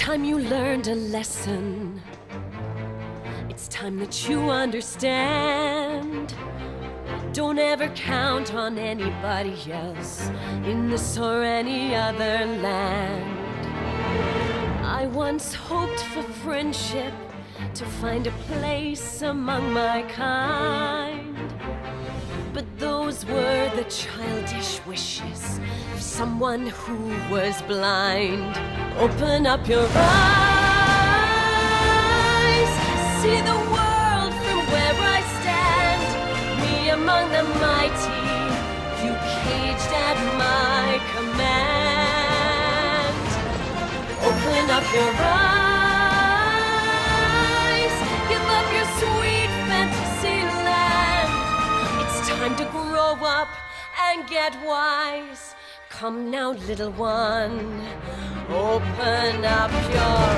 time you learned a lesson. It's time that you understand. Don't ever count on anybody else in this or any other land. I once hoped for friendship, to find a place among my kind. But those were the childish wishes of someone who was blind. Open up your eyes, see the world from where I stand. Me among the mighty, you caged at my command. Open up your eyes, give up your sweet fantasy land. It's time to grow up and get wise. Come now, little one, open up your